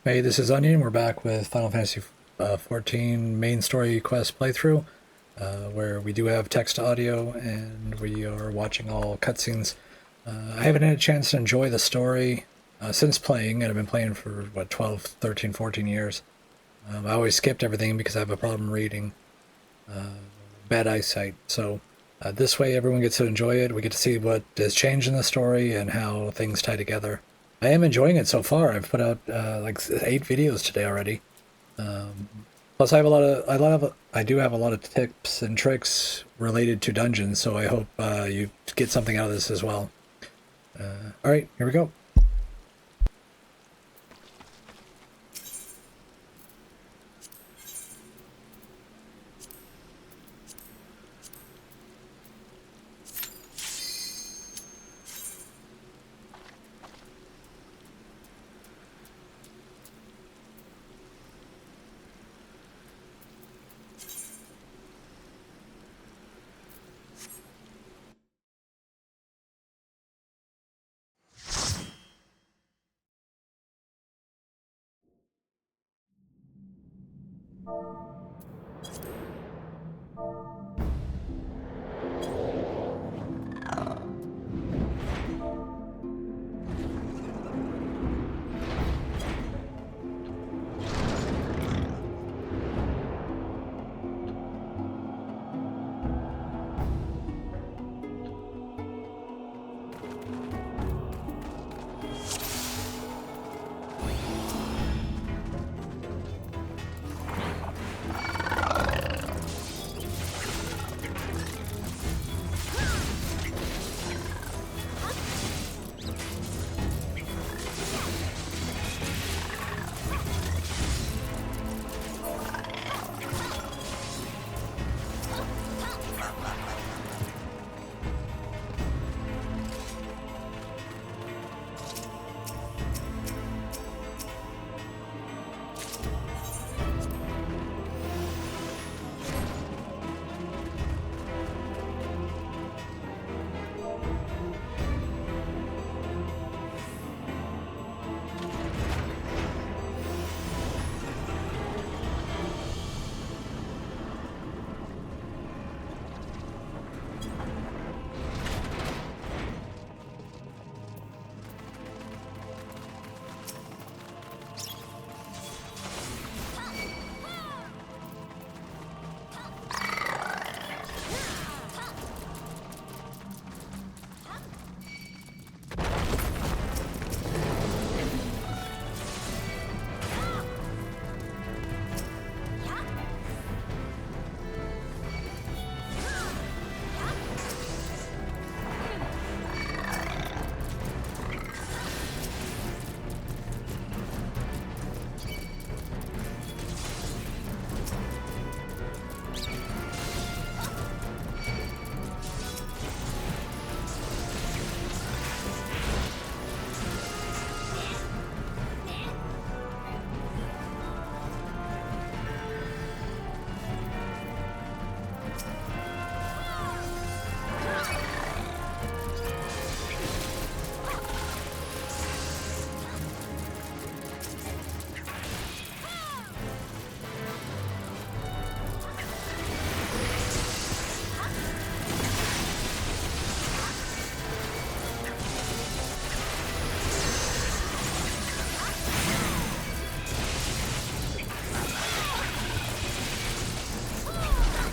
Hey, this is Onion. We're back with Final Fantasy XIV main story quest playthrough, where we do have text to audio and we are watching all cutscenes. I haven't had a chance to enjoy the story since playing, and I've been playing for, 12, 13, 14 years. I always skipped everything because I have a problem reading, bad eyesight. So this way everyone gets to enjoy it. We get to see what has changed in the story and how things tie together. I am enjoying it so far. I've put out like 8 videos today already. Plus, I do have a lot of tips and tricks related to dungeons, so I hope you get something out of this as well. All right, here we go.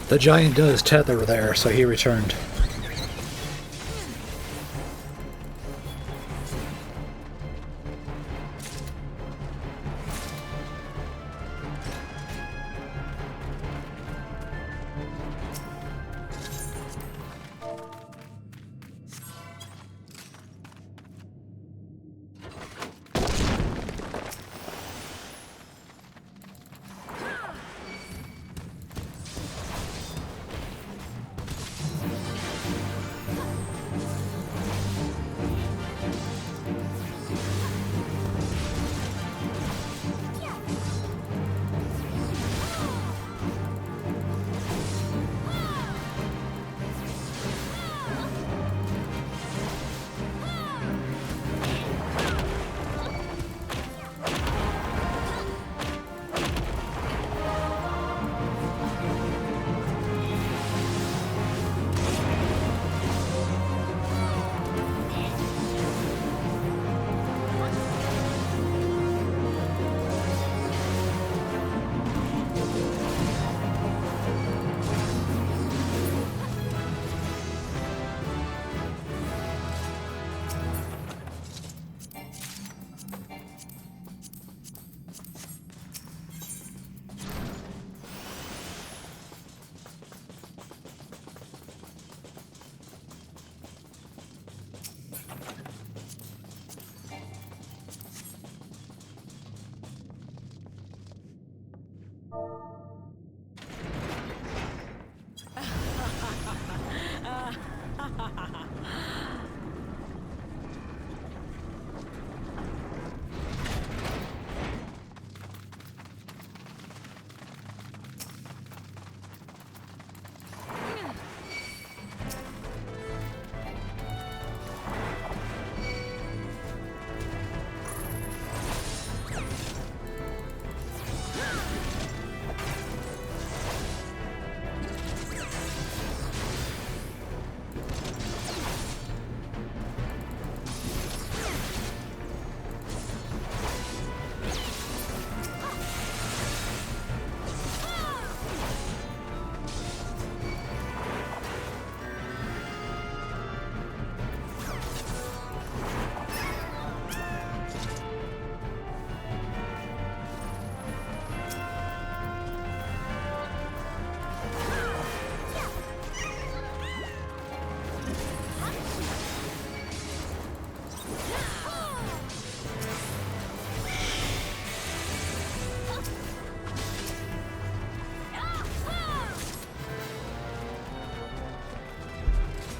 The giant does tether there, so he returned.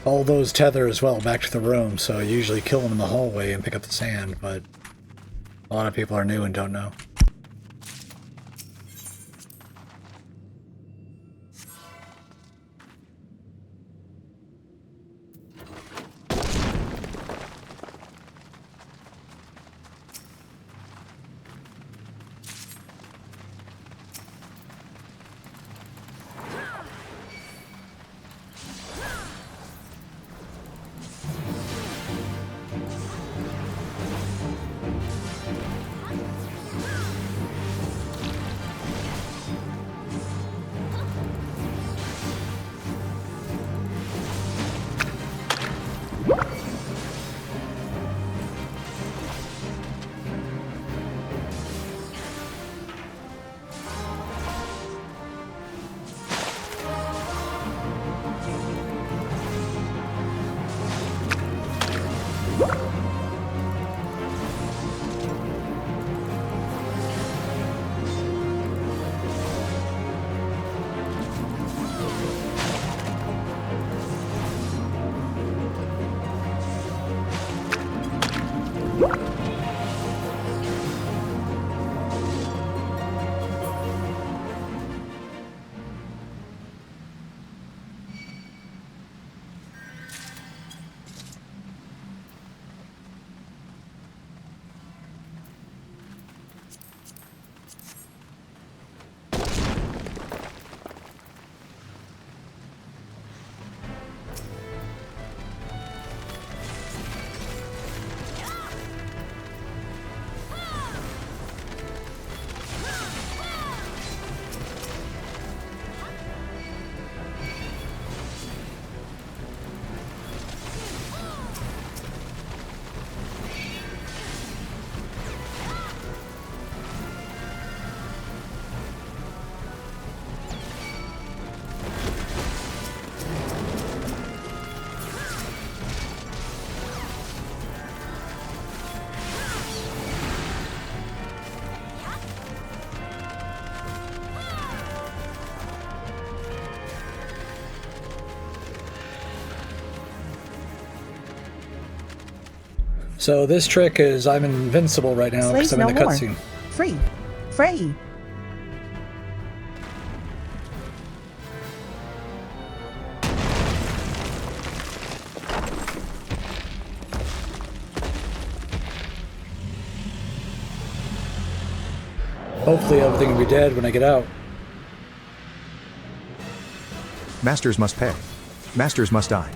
All those tether as well back to the room, so I usually kill them in the hallway and pick up the sand, but a lot of people are new and don't know. So this trick is I'm invincible right now because I'm in the cutscene. Free. Free. Hopefully everything will be dead when I get out. Masters must pay. Masters must die.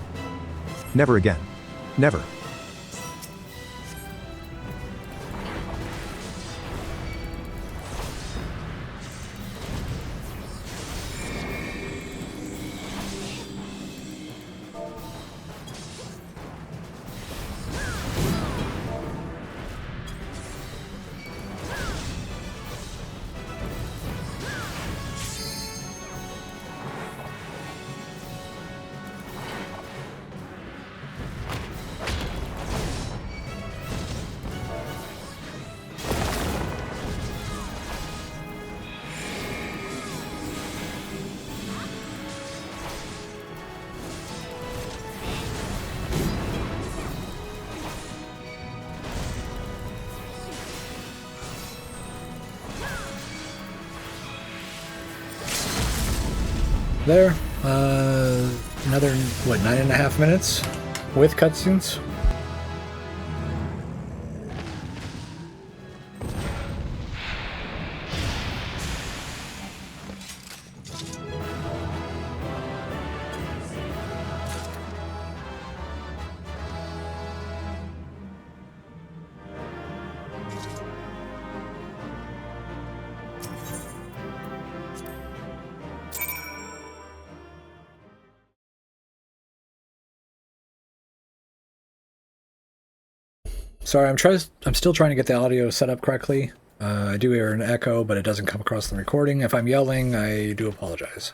Never again. Never. There, another, what, 9.5 minutes with cutscenes? Sorry, I'm still trying to get the audio set up correctly. I do hear an echo, but it doesn't come across in the recording. If I'm yelling, I do apologize.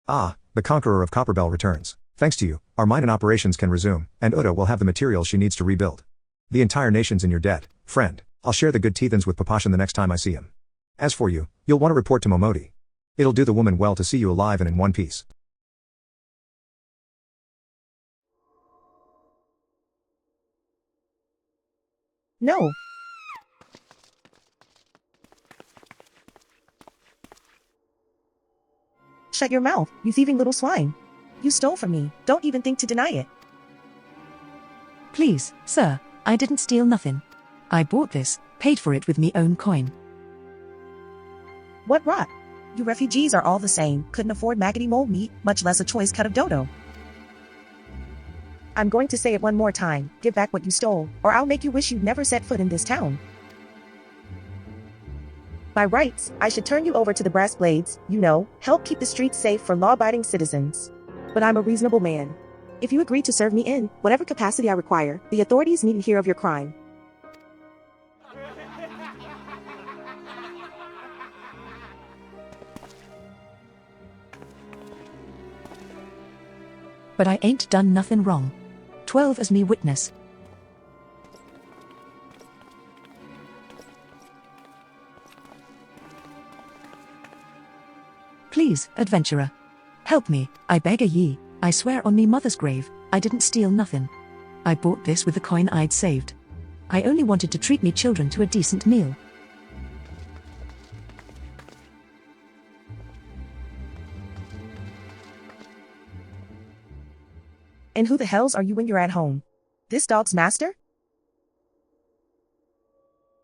Ah, the conqueror of Copperbell returns. Thanks to you, our mine and operations can resume, and Uda will have the materials she needs to rebuild. The entire nation's in your debt, friend. I'll share the good teethins with Papashan the next time I see him. As for you, you'll want to report to Momodi. It'll do the woman well to see you alive and in one piece. No. Shut your mouth, you thieving little swine. You stole from me, don't even think to deny it. Please, sir, I didn't steal nothing. I bought this, paid for it with me own coin. What rot? You refugees are all the same, couldn't afford maggoty mole meat, much less a choice cut of dodo. I'm going to say it one more time, give back what you stole, or I'll make you wish you'd never set foot in this town. By rights, I should turn you over to the brass blades, you know, help keep the streets safe for law-abiding citizens. But I'm a reasonable man. If you agree to serve me in whatever capacity I require, the authorities needn't hear of your crime. But I ain't done nothing wrong. 12 as me witness. Please, adventurer. Help me, I beg a ye. I swear on me mother's grave, I didn't steal nothing. I bought this with the coin I'd saved. I only wanted to treat me children to a decent meal. And who the hells are you when you're at home? This dog's master?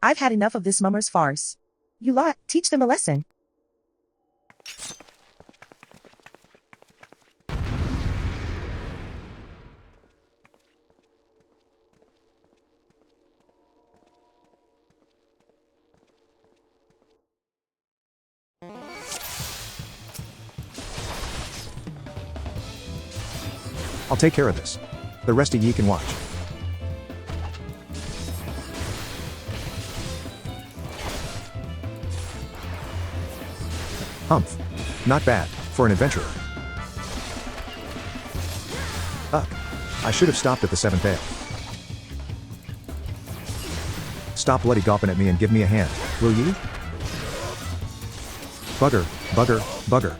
I've had enough of this mummer's farce. You lot, teach them a lesson. I'll take care of this. The rest of ye can watch. Humph. Not bad, for an adventurer. Ugh. I should have stopped at the 7th ale. Stop bloody gawping at me and give me a hand, will ye? Bugger, bugger, bugger.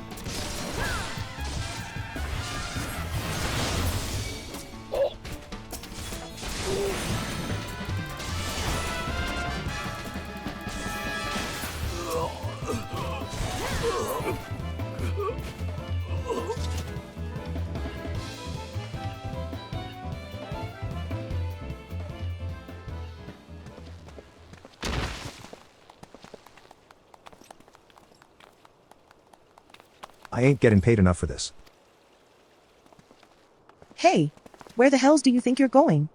I ain't getting paid enough for this. Hey, where the hells do you think you're going?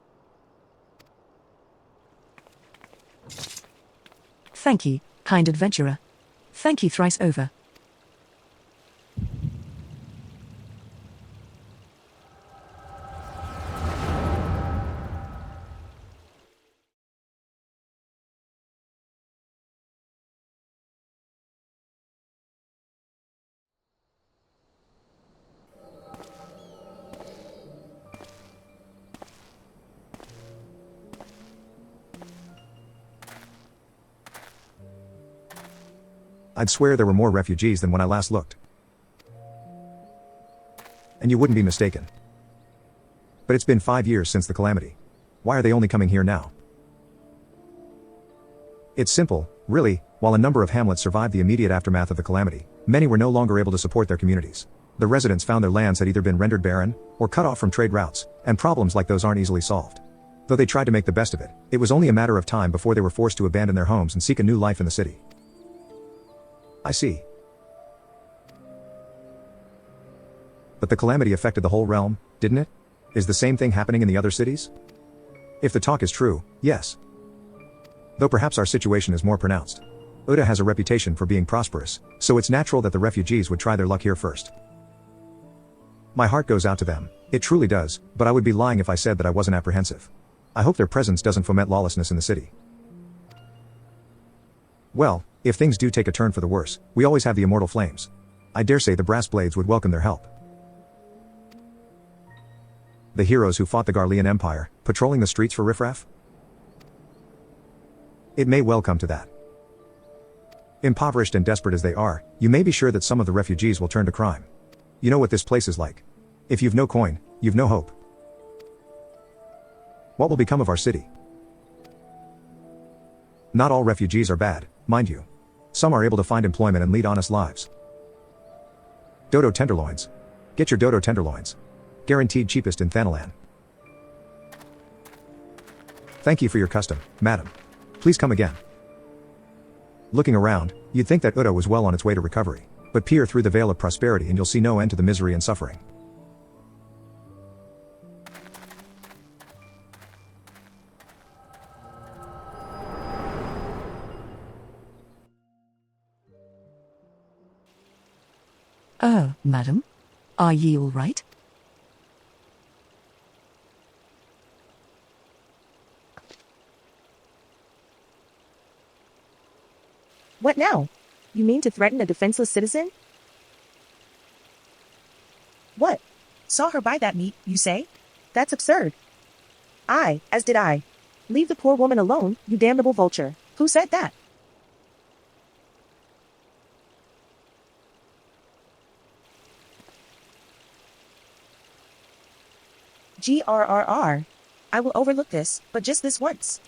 Thank ye, kind adventurer. Thank ye thrice over. I'd swear there were more refugees than when I last looked. And you wouldn't be mistaken. But it's been 5 years since the calamity. Why are they only coming here now? It's simple, really. While a number of hamlets survived the immediate aftermath of the calamity, many were no longer able to support their communities. The residents found their lands had either been rendered barren, or cut off from trade routes, and problems like those aren't easily solved. Though they tried to make the best of it, it was only a matter of time before they were forced to abandon their homes and seek a new life in the city. I see. But the calamity affected the whole realm, didn't it? Is the same thing happening in the other cities? If the talk is true, yes. Though perhaps our situation is more pronounced. Uda has a reputation for being prosperous, so it's natural that the refugees would try their luck here first. My heart goes out to them, it truly does, but I would be lying if I said that I wasn't apprehensive. I hope their presence doesn't foment lawlessness in the city. Well, if things do take a turn for the worse, we always have the immortal flames. I dare say the brass blades would welcome their help. The heroes who fought the Garlean Empire, patrolling the streets for riffraff? It may well come to that. Impoverished and desperate as they are, you may be sure that some of the refugees will turn to crime. You know what this place is like. If you've no coin, you've no hope. What will become of our city? Not all refugees are bad, mind you. Some are able to find employment and lead honest lives. Dodo tenderloins. Get your dodo tenderloins. Guaranteed cheapest in Thanalan. Thank you for your custom, madam. Please come again. Looking around, you'd think that Udo was well on its way to recovery. But peer through the veil of prosperity and you'll see no end to the misery and suffering. Madam? Are ye all right? What now? You mean to threaten a defenseless citizen? What? Saw her buy that meat, you say? That's absurd. Aye, as did I. Leave the poor woman alone, you damnable vulture. Who said that? GRRR. I will overlook this, but just this once.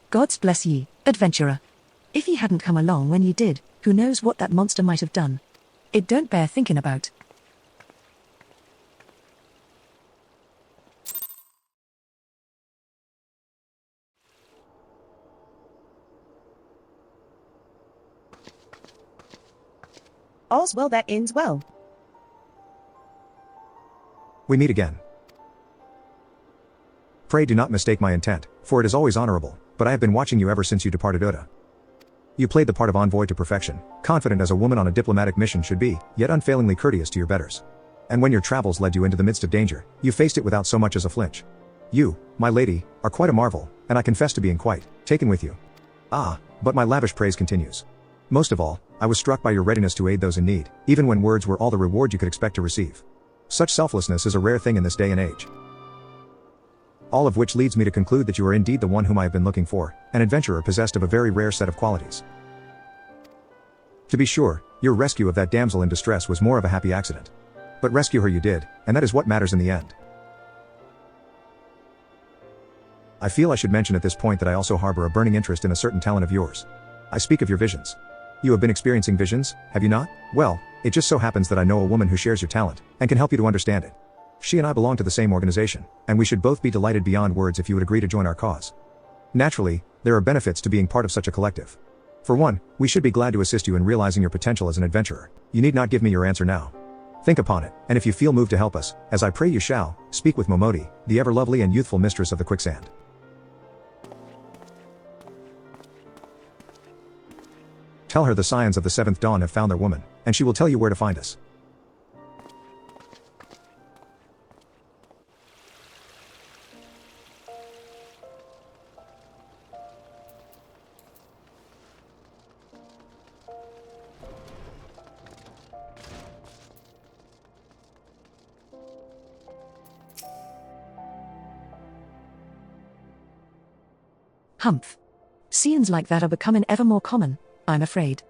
Gods bless ye, adventurer. If ye hadn't come along when ye did, who knows what that monster might have done. It don't bear thinking about. All's well that ends well. We meet again. Pray do not mistake my intent, for it is always honorable, but I have been watching you ever since you departed Oda. You played the part of envoy to perfection, confident as a woman on a diplomatic mission should be, yet unfailingly courteous to your betters. And when your travels led you into the midst of danger, you faced it without so much as a flinch. You, my lady, are quite a marvel, and I confess to being quite taken with you. Ah, but my lavish praise continues. Most of all, I was struck by your readiness to aid those in need, even when words were all the reward you could expect to receive. Such selflessness is a rare thing in this day and age. All of which leads me to conclude that you are indeed the one whom I have been looking for, an adventurer possessed of a very rare set of qualities. To be sure, your rescue of that damsel in distress was more of a happy accident. But rescue her you did, and that is what matters in the end. I feel I should mention at this point that I also harbor a burning interest in a certain talent of yours. I speak of your visions. You have been experiencing visions, have you not? Well, it just so happens that I know a woman who shares your talent, and can help you to understand it. She and I belong to the same organization, and we should both be delighted beyond words if you would agree to join our cause. Naturally, there are benefits to being part of such a collective. For one, we should be glad to assist you in realizing your potential as an adventurer. You need not give me your answer now. Think upon it, and if you feel moved to help us, as I pray you shall, speak with Momodi, the ever-lovely and youthful mistress of the quicksand. Tell her the Scions of the Seventh Dawn have found their woman, and she will tell you where to find us. Humph. Scions like that are becoming ever more common, I'm afraid.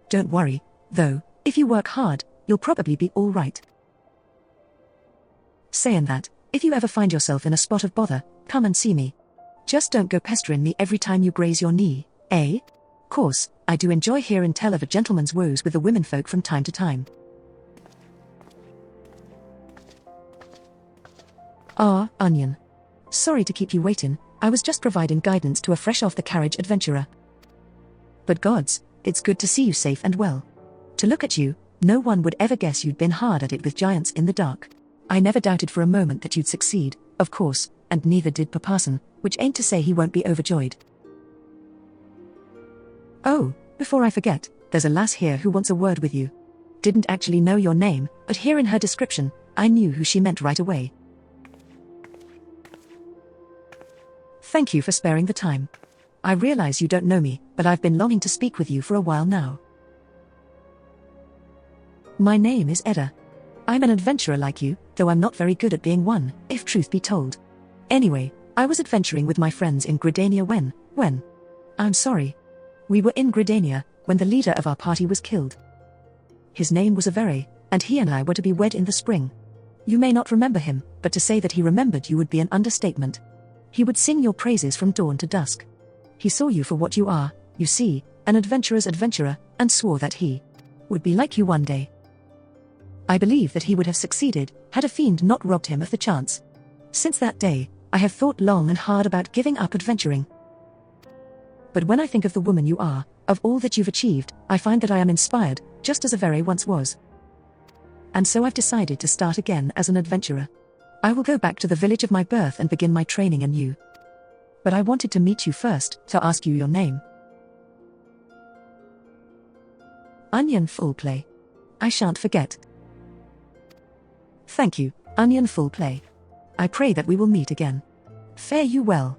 Don't worry, though, if you work hard, you'll probably be all right. Saying that, if you ever find yourself in a spot of bother, come and see me. Just don't go pestering me every time you graze your knee, eh? Course, I do enjoy hearing tell of a gentleman's woes with the womenfolk from time to time. Ah, Onion. Sorry to keep you waiting, I was just providing guidance to a fresh-off-the-carriage adventurer. But gods, it's good to see you safe and well. To look at you, no one would ever guess you'd been hard at it with giants in the dark. I never doubted for a moment that you'd succeed, of course, and neither did Paparson, which ain't to say he won't be overjoyed. Oh, before I forget, there's a lass here who wants a word with you. Didn't actually know your name, but hearing her description, I knew who she meant right away. Thank you for sparing the time. I realize you don't know me, but I've been longing to speak with you for a while now. My name is Edda. I'm an adventurer like you, though I'm not very good at being one, if truth be told. Anyway, I was adventuring with my friends in Gridania when? I'm sorry. We were in Gridania when the leader of our party was killed. His name was Avere, and he and I were to be wed in the spring. You may not remember him, but to say that he remembered you would be an understatement. He would sing your praises from dawn to dusk. He saw you for what you are, you see, an adventurer's adventurer, and swore that he would be like you one day. I believe that he would have succeeded, had a fiend not robbed him of the chance. Since that day, I have thought long and hard about giving up adventuring. But when I think of the woman you are, of all that you've achieved, I find that I am inspired, just as Avere once was. And so I've decided to start again as an adventurer. I will go back to the village of my birth and begin my training anew. But I wanted to meet you first, to ask you your name. Onion Full Play. I shan't forget. Thank you, Onion Full Play. I pray that we will meet again. Fare you well.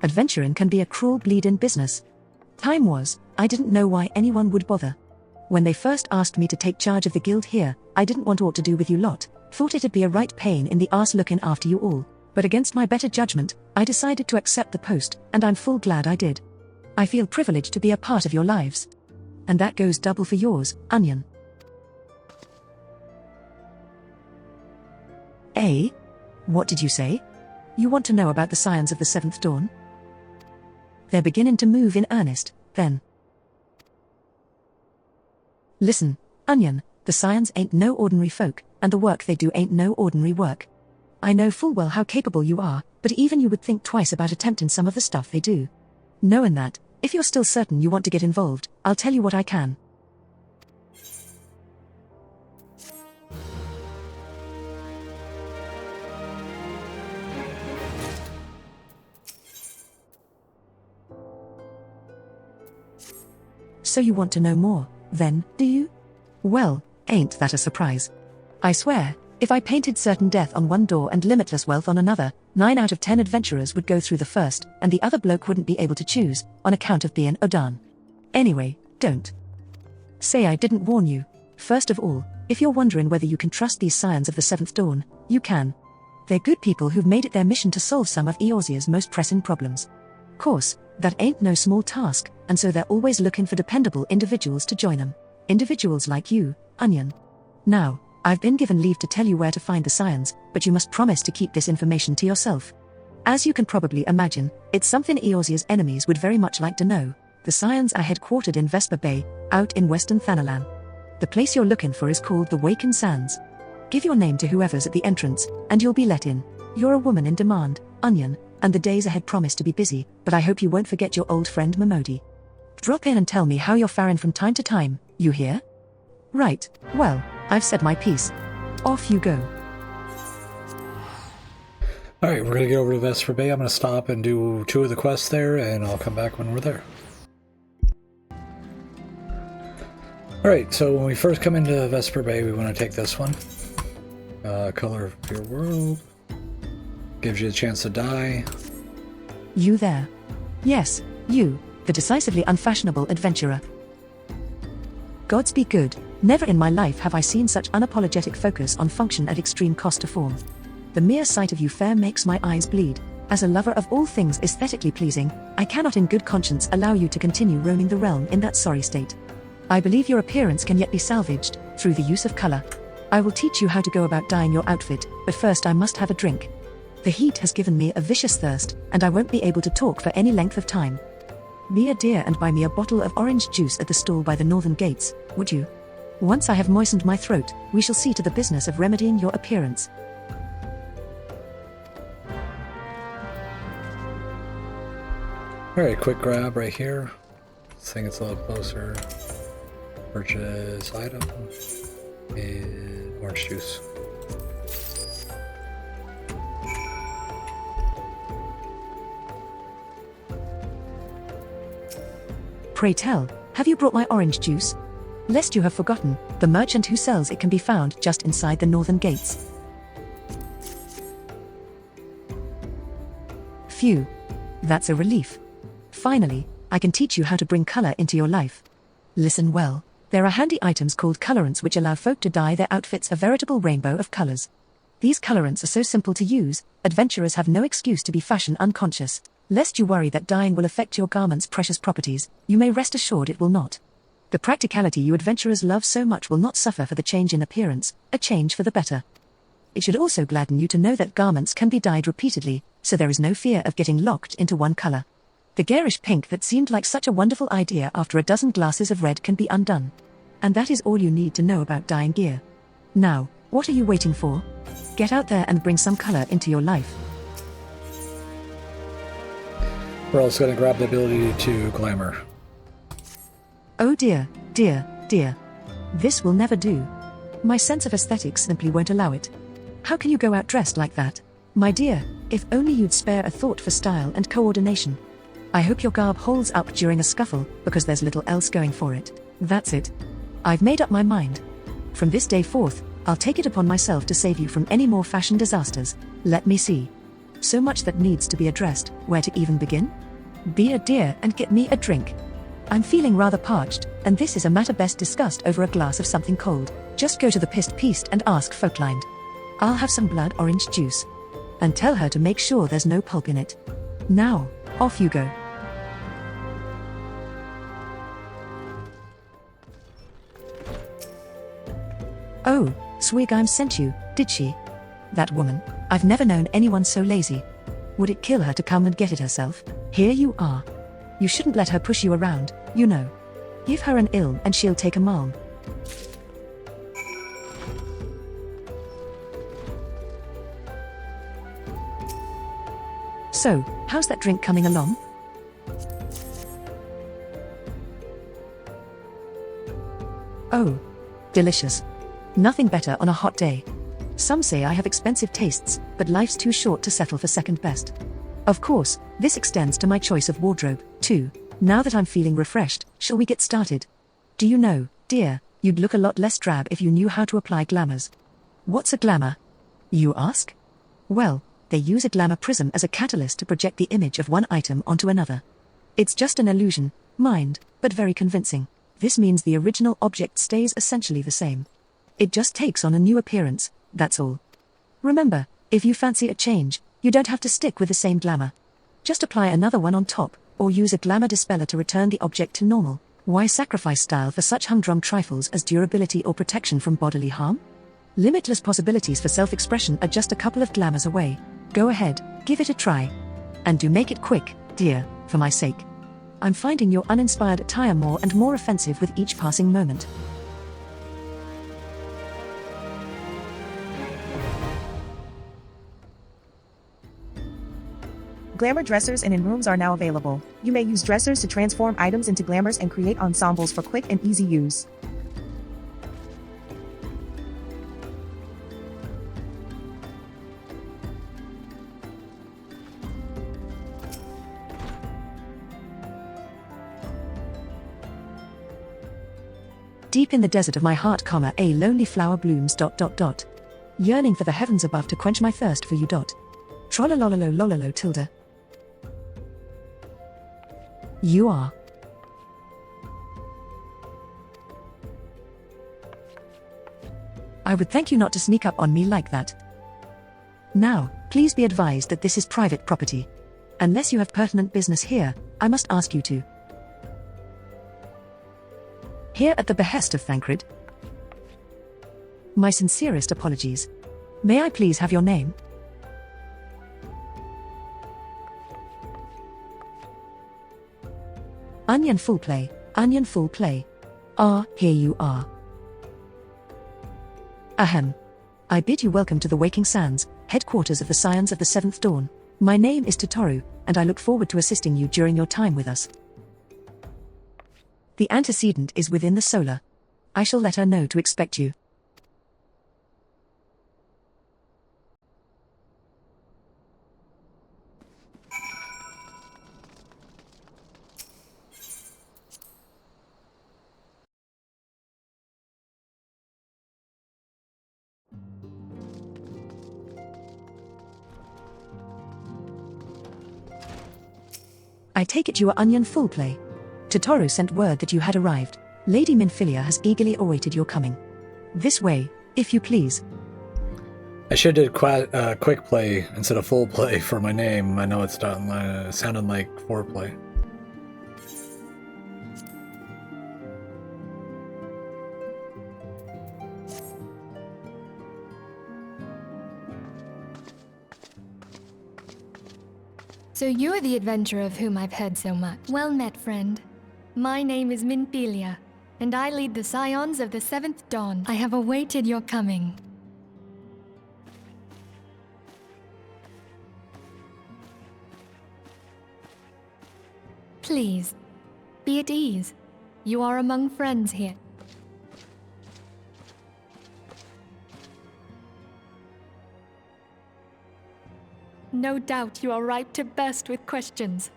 Adventuring can be a cruel bleed-in business. Time was, I didn't know why anyone would bother. When they first asked me to take charge of the guild here, I didn't want aught to do with you lot, thought it'd be a right pain in the arse looking after you all, but against my better judgment, I decided to accept the post, and I'm full glad I did. I feel privileged to be a part of your lives. And that goes double for yours, Onion. Eh? What did you say? You want to know about the Scions of the Seventh Dawn? They're beginning to move in earnest, then. Listen, Onion, the Scions ain't no ordinary folk, and the work they do ain't no ordinary work. I know full well how capable you are, but even you would think twice about attempting some of the stuff they do. Knowing that, if you're still certain you want to get involved, I'll tell you what I can. So you want to know more, then, do you? Well, ain't that a surprise? I swear, if I painted certain death on one door and limitless wealth on another, 9 out of 10 adventurers would go through the first, and the other bloke wouldn't be able to choose, on account of being Odan. Anyway, don't say I didn't warn you. First of all, if you're wondering whether you can trust these Scions of the Seventh Dawn, you can. They're good people who've made it their mission to solve some of Eorzea's most pressing problems. Course, that ain't no small task, and so they're always looking for dependable individuals to join them. Individuals like you, Onion. Now, I've been given leave to tell you where to find the Scions, but you must promise to keep this information to yourself. As you can probably imagine, it's something Eorzea's enemies would very much like to know. The Scions are headquartered in Vesper Bay, out in western Thanalan. The place you're looking for is called the Waken Sands. Give your name to whoever's at the entrance, and you'll be let in. You're a woman in demand, Onion, and the days ahead promise to be busy, but I hope you won't forget your old friend Momodi. Drop in and tell me how you're faring from time to time, you hear? Right, well, I've said my piece. Off you go. Alright, we're gonna get over to Vesper Bay. I'm gonna stop and do 2 of the quests there, and I'll come back when we're there. Alright, so when we first come into Vesper Bay, we want to take this one. Color of your world. Gives you a chance to die. You there? Yes, you, the decisively unfashionable adventurer. Gods be good, never in my life have I seen such unapologetic focus on function at extreme cost to form. The mere sight of you fair makes my eyes bleed. As a lover of all things aesthetically pleasing, I cannot in good conscience allow you to continue roaming the realm in that sorry state. I believe your appearance can yet be salvaged, through the use of color. I will teach you how to go about dyeing your outfit, but first I must have a drink. The heat has given me a vicious thirst, and I won't be able to talk for any length of time. Be a dear and buy me a bottle of orange juice at the stall by the northern gates, would you? Once I have moistened my throat, we shall see to the business of remedying your appearance. Alright, quick grab right here. I think it's a little closer. Purchase item. And orange juice. Pray tell, have you brought my orange juice? Lest you have forgotten, the merchant who sells it can be found just inside the northern gates. Phew. That's a relief. Finally, I can teach you how to bring color into your life. Listen well. There are handy items called colorants which allow folk to dye their outfits a veritable rainbow of colors. These colorants are so simple to use, adventurers have no excuse to be fashion unconscious. Lest you worry that dyeing will affect your garment's precious properties, you may rest assured it will not. The practicality you adventurers love so much will not suffer for the change in appearance, a change for the better. It should also gladden you to know that garments can be dyed repeatedly, so there is no fear of getting locked into one color. The garish pink that seemed like such a wonderful idea after a dozen glasses of red can be undone. And that is all you need to know about dyeing gear. Now, what are you waiting for? Get out there and bring some color into your life. We're also going to grab the ability to glamour. Oh dear, dear, dear. This will never do. My sense of aesthetics simply won't allow it. How can you go out dressed like that? My dear, if only you'd spare a thought for style and coordination. I hope your garb holds up during a scuffle, because there's little else going for it. That's it. I've made up my mind. From this day forth, I'll take it upon myself to save you from any more fashion disasters. Let me see. So much that needs to be addressed, where to even begin? Be a dear and get me a drink. I'm feeling rather parched, and this is a matter best discussed over a glass of something cold. Just go to the pissed pieced and ask Folklined. I'll have some blood orange juice. And tell her to make sure there's no pulp in it. Now, off you go. Oh, Swigheim sent you, did she? That woman, I've never known anyone so lazy. Would it kill her to come and get it herself? Here you are. You shouldn't let her push you around, you know. Give her an ill and she'll take a mulm. So, how's that drink coming along? Oh, delicious. Nothing better on a hot day. Some say I have expensive tastes, but life's too short to settle for second best. Of course, this extends to my choice of wardrobe, too. Now that I'm feeling refreshed, shall we get started? Do you know, dear, you'd look a lot less drab if you knew how to apply glamours. What's a glamour? You ask? Well, they use a glamour prism as a catalyst to project the image of one item onto another. It's just an illusion, mind, but very convincing. This means the original object stays essentially the same. It just takes on a new appearance, that's all. Remember, if you fancy a change, you don't have to stick with the same glamour. Just apply another one on top, or use a glamour dispeller to return the object to normal. Why sacrifice style for such humdrum trifles as durability or protection from bodily harm? Limitless possibilities for self-expression are just a couple of glamours away. Go ahead, give it a try. And do make it quick, dear, for my sake. I'm finding your uninspired attire more and more offensive with each passing moment. Glamour dressers and in rooms are now available. You may use dressers to transform items into glamours and create ensembles for quick and easy use. Deep in the desert of my heart, a lonely flower blooms ... Yearning for the heavens above to quench my thirst for you ... Trollolololo lololo tilde. You are. I would thank you not to sneak up on me like that. Now, please be advised that this is private property. Unless you have pertinent business here, I must ask you to. Here at the behest of Thancred. My sincerest apologies. May I please have your name? Onion full play, onion full play. Ah, here you are. Ahem. I bid you welcome to the Waking Sands, headquarters of the Scions of the Seventh Dawn. My name is Totoru, and I look forward to assisting you during your time with us. The antecedent is within the solar. I shall let her know to expect you. I take it you are Onion full play. Totoro sent word that you had arrived. Lady Minfilia has eagerly awaited your coming. This way, if you please. I should have did quick play instead of full play for my name. I know it's not sounded like foreplay. So you're the adventurer of whom I've heard so much. Well met, friend. My name is Minfilia, and I lead the Scions of the Seventh Dawn. I have awaited your coming. Please, be at ease. You are among friends here. No doubt you are ripe to burst with questions.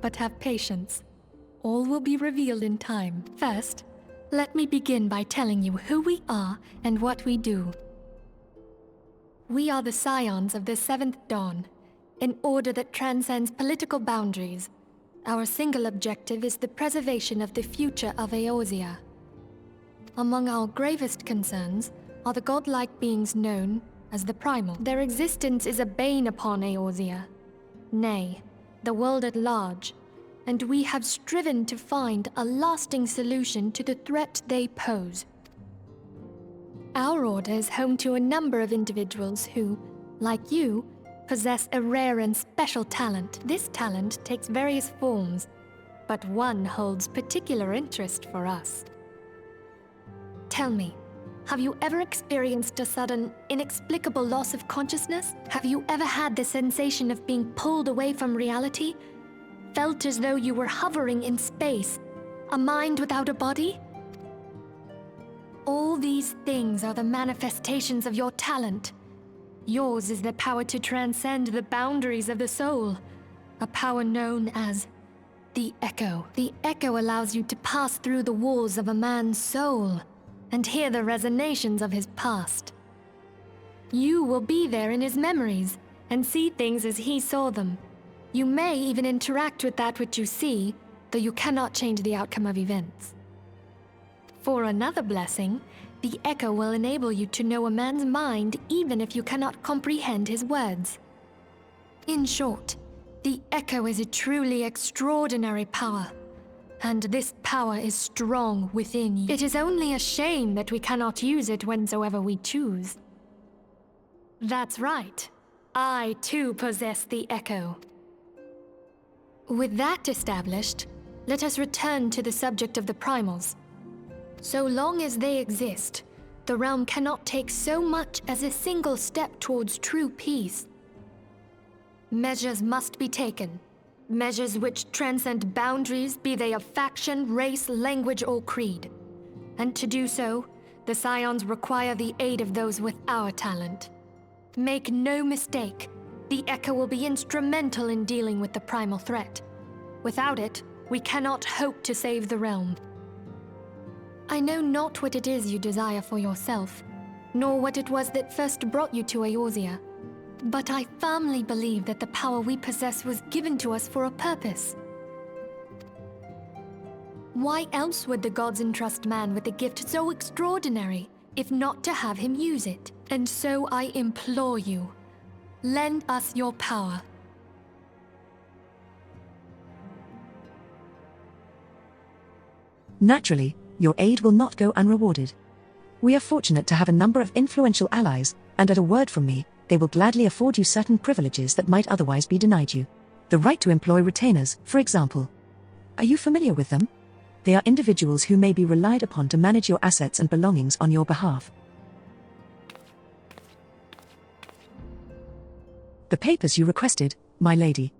But have patience. All will be revealed in time. First, let me begin by telling you who we are and what we do. We are the Scions of the Seventh Dawn, an order that transcends political boundaries. Our single objective is the preservation of the future of Eorzea. Among our gravest concerns are the godlike beings known as the Primal. Their existence is a bane upon Eorzea, nay, the world at large, and we have striven to find a lasting solution to the threat they pose. Our order is home to a number of individuals who, like you, possess a rare and special talent. This talent takes various forms, but one holds particular interest for us. Tell me, have you ever experienced a sudden, inexplicable loss of consciousness? Have you ever had the sensation of being pulled away from reality? Felt as though you were hovering in space, a mind without a body? All these things are the manifestations of your talent. Yours is the power to transcend the boundaries of the soul, a power known as the Echo. The Echo allows you to pass through the walls of a man's soul and hear the resonations of his past. You will be there in his memories and see things as he saw them. You may even interact with that which you see, though you cannot change the outcome of events. For another blessing, the Echo will enable you to know a man's mind even if you cannot comprehend his words. In short, the Echo is a truly extraordinary power, and this power is strong within you. It is only a shame that we cannot use it whensoever we choose. That's right. I too possess the Echo. With that established, let us return to the subject of the Primals. So long as they exist, the realm cannot take so much as a single step towards true peace. Measures must be taken. Measures which transcend boundaries, be they of faction, race, language, or creed. And to do so, the Scions require the aid of those with our talent. Make no mistake, the Echo will be instrumental in dealing with the primal threat. Without it, we cannot hope to save the realm. I know not what it is you desire for yourself, nor what it was that first brought you to Eorzea, but I firmly believe that the power we possess was given to us for a purpose. Why else would the gods entrust man with a gift so extraordinary, if not to have him use it? And so I implore you, lend us your power. Naturally, your aid will not go unrewarded. We are fortunate to have a number of influential allies, and at a word from me, they will gladly afford you certain privileges that might otherwise be denied you. The right to employ retainers, for example. Are you familiar with them? They are individuals who may be relied upon to manage your assets and belongings on your behalf. The papers you requested, my lady.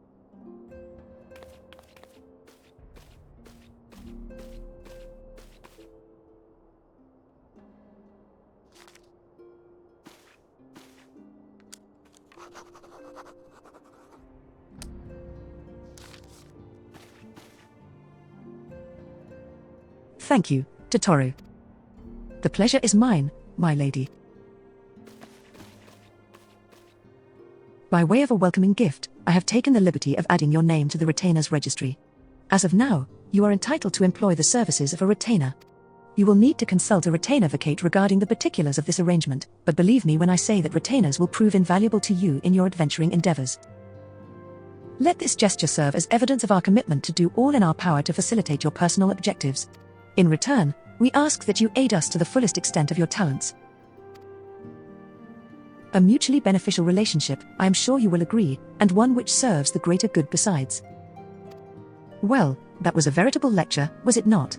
Thank you, Totoro. The pleasure is mine, my lady. By way of a welcoming gift, I have taken the liberty of adding your name to the retainers registry. As of now, you are entitled to employ the services of a retainer. You will need to consult a retainer vacate regarding the particulars of this arrangement, but believe me when I say that retainers will prove invaluable to you in your adventuring endeavors. Let this gesture serve as evidence of our commitment to do all in our power to facilitate your personal objectives. In return, we ask that you aid us to the fullest extent of your talents. A mutually beneficial relationship, I am sure you will agree, and one which serves the greater good besides. Well, that was a veritable lecture, was it not?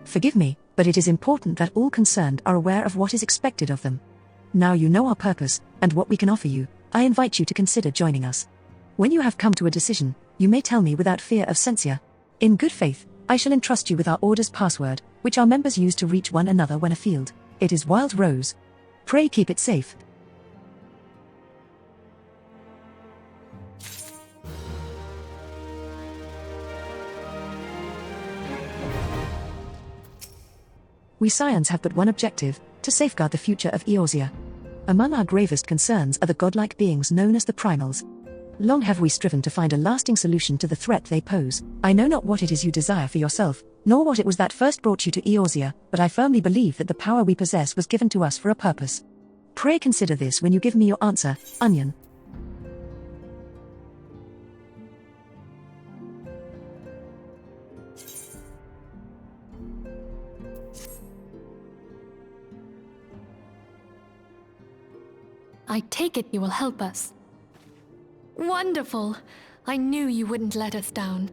Forgive me, but it is important that all concerned are aware of what is expected of them. Now you know our purpose, and what we can offer you, I invite you to consider joining us. When you have come to a decision, you may tell me without fear of censure. In good faith, I shall entrust you with our order's password, which our members use to reach one another when afield. It is Wild Rose. Pray keep it safe. We Scions have but one objective, to safeguard the future of Eorzea. Among our gravest concerns are the godlike beings known as the Primals. Long have we striven to find a lasting solution to the threat they pose. I know not what it is you desire for yourself, nor what it was that first brought you to Eorzea, but I firmly believe that the power we possess was given to us for a purpose. Pray consider this when you give me your answer, Onion. I take it you will help us. Wonderful! I knew you wouldn't let us down.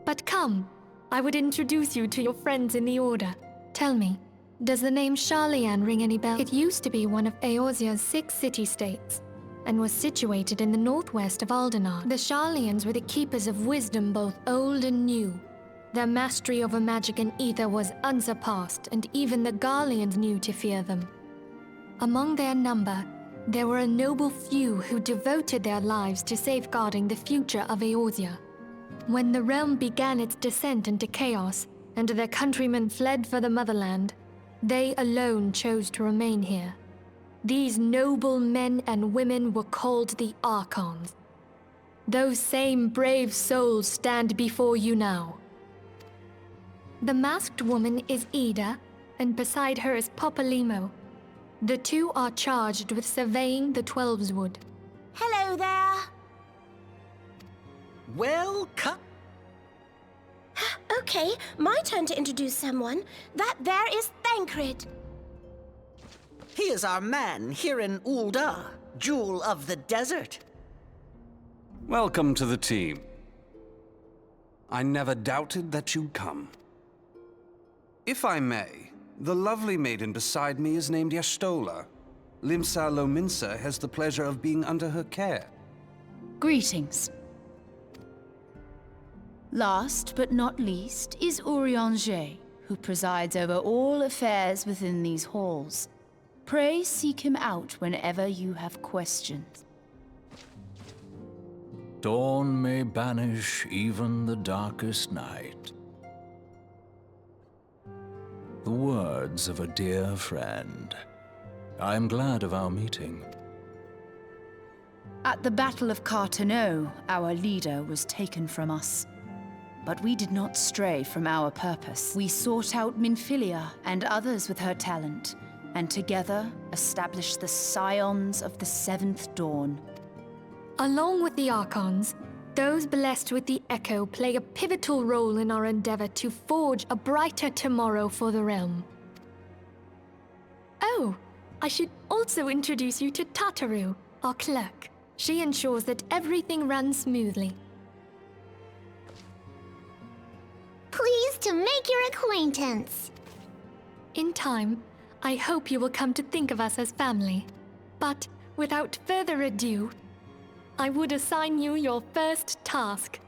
But come, I would introduce you to your friends in the Order. Tell me, does the name Sharlayan ring any bells? It used to be one of Eorzea's 6 city-states, and was situated in the northwest of Aldenar. The Sharlayans were the keepers of wisdom both old and new. Their mastery over magic and ether was unsurpassed, and even the Garleans knew to fear them. Among their number, there were a noble few who devoted their lives to safeguarding the future of Eorzea. When the realm began its descent into chaos, and their countrymen fled for the motherland, they alone chose to remain here. These noble men and women were called the Archons. Those same brave souls stand before you now. The masked woman is Ida, and beside her is Popalimo. The two are charged with surveying the Twelveswood. Hello there. Welcome. Okay, my turn to introduce someone. That there is Thancred. He is our man here in Ul'dah, Jewel of the Desert. Welcome to the team. I never doubted that you'd come. If I may, the lovely maiden beside me is named Y'shtola. Limsa Lominsa has the pleasure of being under her care. Greetings. Last but not least is Urianger, who presides over all affairs within these halls. Pray seek him out whenever you have questions. Dawn may banish even the darkest night. The words of a dear friend. I am glad of our meeting. At the Battle of Carteneau, our leader was taken from us. But we did not stray from our purpose. We sought out Minfilia and others with her talent, and together established the Scions of the Seventh Dawn. Along with the Archons, those blessed with the Echo play a pivotal role in our endeavor to forge a brighter tomorrow for the realm. Oh, I should also introduce you to Tataru, our clerk. She ensures that everything runs smoothly. Pleased to make your acquaintance. In time, I hope you will come to think of us as family. But without further ado, I would assign you your first task.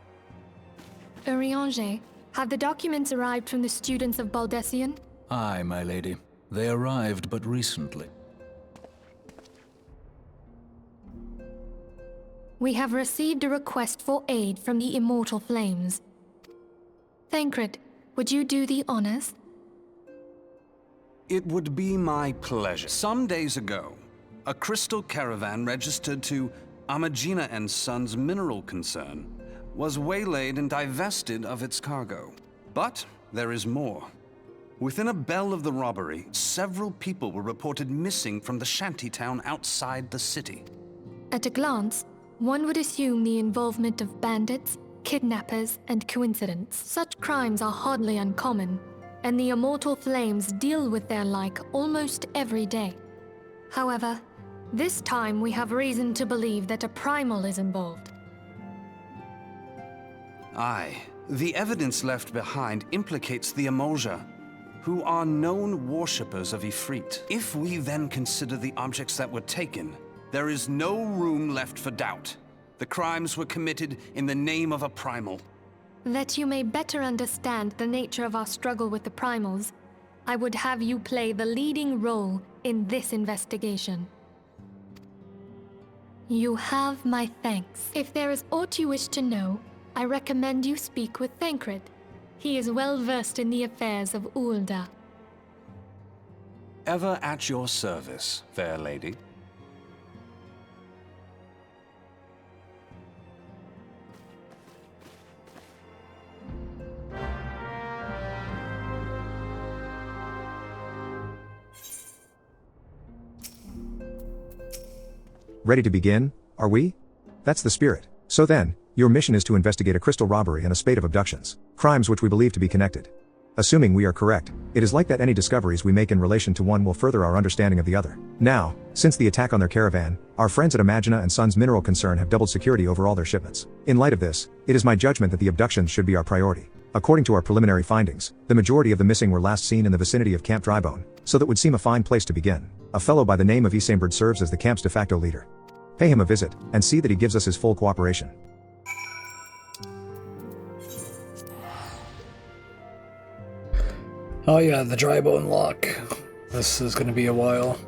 Urianger, have the documents arrived from the students of Baldessian? Aye, my lady. They arrived but recently. We have received a request for aid from the Immortal Flames. Thancred, would you do the honors? It would be my pleasure. Some days ago, a crystal caravan registered to Amagina and Sons mineral concern was waylaid and divested of its cargo. But there is more. Within a bell of the robbery, several people were reported missing from the shantytown outside the city. At a glance, one would assume the involvement of bandits, kidnappers, and coincidence. Such crimes are hardly uncommon, and the Immortal Flames deal with their like almost every day. However, this time we have reason to believe that a primal is involved. Aye, the evidence left behind implicates the Emoja, who are known worshippers of Ifrit. If we then consider the objects that were taken, there is no room left for doubt. The crimes were committed in the name of a primal. That you may better understand the nature of our struggle with the primals, I would have you play the leading role in this investigation. You have my thanks. If there is aught you wish to know, I recommend you speak with Thancred. He is well versed in the affairs of Ulda. Ever at your service, fair lady. Ready to begin, are we? That's the spirit. So then, your mission is to investigate a crystal robbery and a spate of abductions, crimes which we believe to be connected. Assuming we are correct, it is like that any discoveries we make in relation to one will further our understanding of the other. Now, since the attack on their caravan, our friends at Imagina and Sons Mineral Concern have doubled security over all their shipments. In light of this, it is my judgment that the abductions should be our priority. According to our preliminary findings, the majority of the missing were last seen in the vicinity of Camp Drybone, so that would seem a fine place to begin. A fellow by the name of Isambird serves as the camp's de facto leader. Pay him a visit, and see that he gives us his full cooperation. Oh yeah, the Drybone lock. This is gonna be a while.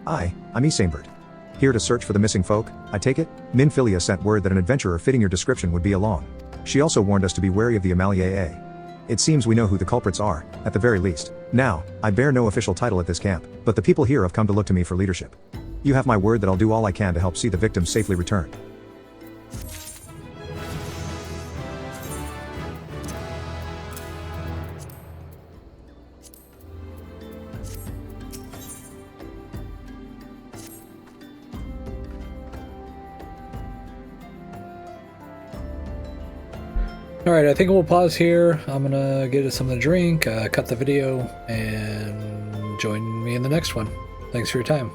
Hi, I'm Isambird. Here to search for the missing folk, I take it? Minfilia sent word that an adventurer fitting your description would be along. She also warned us to be wary of the Amalia. It seems we know who the culprits are, at the very least. Now, I bear no official title at this camp, but the people here have come to look to me for leadership. You have my word that I'll do all I can to help see the victims safely returned. Alright, I think we'll pause here. I'm gonna get us something to drink, cut the video, and join me in the next one. Thanks for your time.